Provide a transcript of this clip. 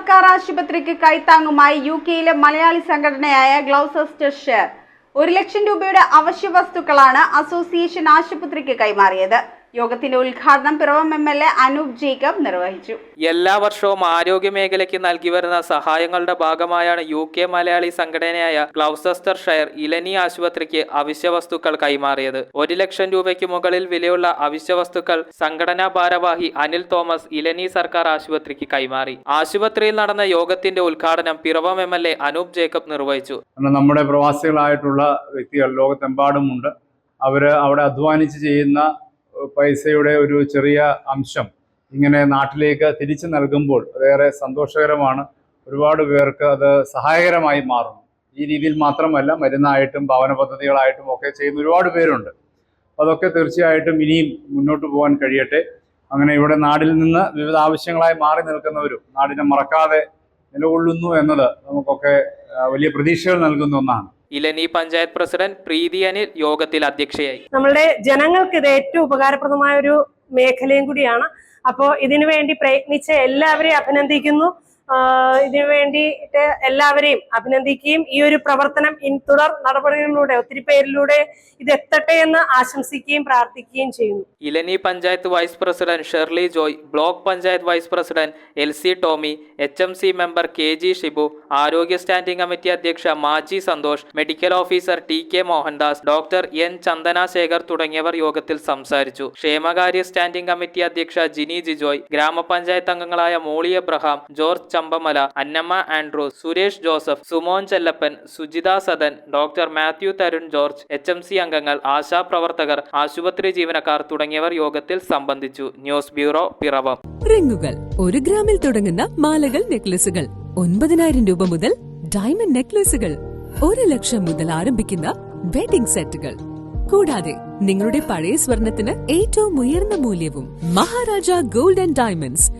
സർക്കാർ ആശുപത്രിക്ക് കൈത്താങ്ങുമായി യുകെയിലെ മലയാളി സംഘടനയായ ഗ്ലൗസെസ്റ്റർഷയർ 1 ലക്ഷം രൂപയുടെ അവശ്യ വസ്തുക്കളാണ് അസോസിയേഷൻ ആശുപത്രിക്ക് കൈമാറിയത്. യോഗത്തിന്റെ ഉദ്ഘാടനം പിറവം MLA അനൂപ് ജേക്കബ് നിർവഹിച്ചു. എല്ലാ വർഷവും ആരോഗ്യ മേഖലയ്ക്ക് നൽകി വരുന്ന സഹായങ്ങളുടെ ഭാഗമായാണ് UK മലയാളി സംഘടനയായ ഗ്ലൗസെസ്റ്റർഷയർ ഇലനി ആശുപത്രിക്ക് അവശ്യ വസ്തുക്കൾ കൈമാറിയത്. 1 ലക്ഷം രൂപയ്ക്ക് മുകളിൽ വിലയുള്ള അവശ്യ വസ്തുക്കൾ സംഘടനാ ഭാരവാഹി അനിൽ തോമസ് ഇലനി സർക്കാർ ആശുപത്രിക്ക് കൈമാറി. ആശുപത്രിയിൽ നടന്ന യോഗത്തിന്റെ ഉദ്ഘാടനം പിറവം MLA അനൂപ് ജേക്കബ് നിർവഹിച്ചു. നമ്മുടെ പ്രവാസികളായിട്ടുള്ള വ്യക്തികൾ ലോകത്തെമ്പാടുമുണ്ട്. അവര് അവിടെ അധ്വാനിച്ച് ചെയ്യുന്ന പൈസയുടെ ഒരു ചെറിയ അംശം ഇങ്ങനെ നാട്ടിലേക്ക് തിരിച്ചു നൽകുമ്പോൾ അതേറെ സന്തോഷകരമാണ്. ഒരുപാട് പേർക്ക് അത് സഹായകരമായി മാറുന്നു. ഈ രീതിയിൽ മാത്രമല്ല, മരുന്നായിട്ടും ഭവന പദ്ധതികളായിട്ടും ഒക്കെ ചെയ്യുന്ന ഒരുപാട് പേരുണ്ട്. അതൊക്കെ തീർച്ചയായിട്ടും ഇനിയും മുന്നോട്ട് പോകാൻ കഴിയട്ടെ. അങ്ങനെ ഇവിടെ നാടിൽ നിന്ന് വിവിധ ആവശ്യങ്ങളായി മാറി നിൽക്കുന്നവരും നാടിനെ മറക്കാതെ നിലകൊള്ളുന്നു എന്നത് നമുക്കൊക്കെ വലിയ പ്രതീക്ഷകൾ നൽകുന്ന ഒന്നാണ്. ഇലനി പഞ്ചായത്ത് പ്രസിഡന്റ് പ്രീതി അനിൽ യോഗത്തിൽ അധ്യക്ഷയായി. നമ്മളുടെ ജനങ്ങൾക്ക് ഇത് ഏറ്റവും ഉപകാരപ്രദമായ ഒരു മേഖലയും കൂടിയാണ്. അപ്പോൾ ഇതിനു വേണ്ടി പ്രയത്നിച്ച എല്ലാവരെയും അഭിനന്ദിക്കുന്നു. ഇതിനു വേണ്ടിയിട്ട് എല്ലാവരെയും അഭിനന്ദിക്കുകയും ഈ ഒരു പ്രവർത്തനം തുടർ നടപടികളിലൂടെ ഒത്തിരി പേരിലൂടെ ഇത് എത്തട്ടെ എന്ന് ആശംസിക്കുകയും പ്രാർത്ഥിക്കുകയും ചെയ്യുന്നു. ഇലനി panchayat vice president Sherly Joy, block panchayat vice president LC Tomy, HMC member KG Shibu, ആരോഗ്യ സ്റ്റാൻഡിംഗ് കമ്മിറ്റി അധ്യക്ഷ Maji Santhosh, medical officer TK Mohandas, doctor N Chandanasekhar തുടങ്ങിയവർ യോഗത്തിൽ സംസാരിച്ചു. ക്ഷേമകാര്യ സ്റ്റാൻഡിംഗ് കമ്മിറ്റി അധ്യക്ഷ ജിനി ജിജോയ്, ഗ്രാമപഞ്ചായത്ത് അംഗങ്ങളായ മോളി എബ്രഹാം, ജോർജ് ചമ്പമല, അന്നമ്മ ആൻഡ്രൂസ്, സുരേഷ് ജോസഫ്, സുമോൻ ചെല്ലപ്പൻ, സുജിത സദൻ, ഡോക്ടർ മാത്യു തരുൺ ജോർജ്, HMC അംഗങ്ങൾ, ആശാപ്രവർത്തകർ, ആശുപത്രി ജീവനക്കാർ തുടങ്ങിയവർ യോഗത്തിൽ സംബന്ധിച്ചു. News bureau, Piravom. റിങ്ങുകൾ 1 ഗ്രാമിൽ തുടങ്ങുന്ന മാലകൾ, നെക്ലസുകൾ 9,000 രൂപ മുതൽ ഡയമണ്ട് നെക്ലസുകൾ 1 ലക്ഷം മുതൽ ആരംഭിക്കുന്ന വെഡിംഗ് സെറ്റുകൾ, കൂടാതെ നിങ്ങളുടെ പഴയ സ്വർണത്തിന് ഏറ്റവും ഉയർന്ന മൂല്യവും. Maharaja gold and diamonds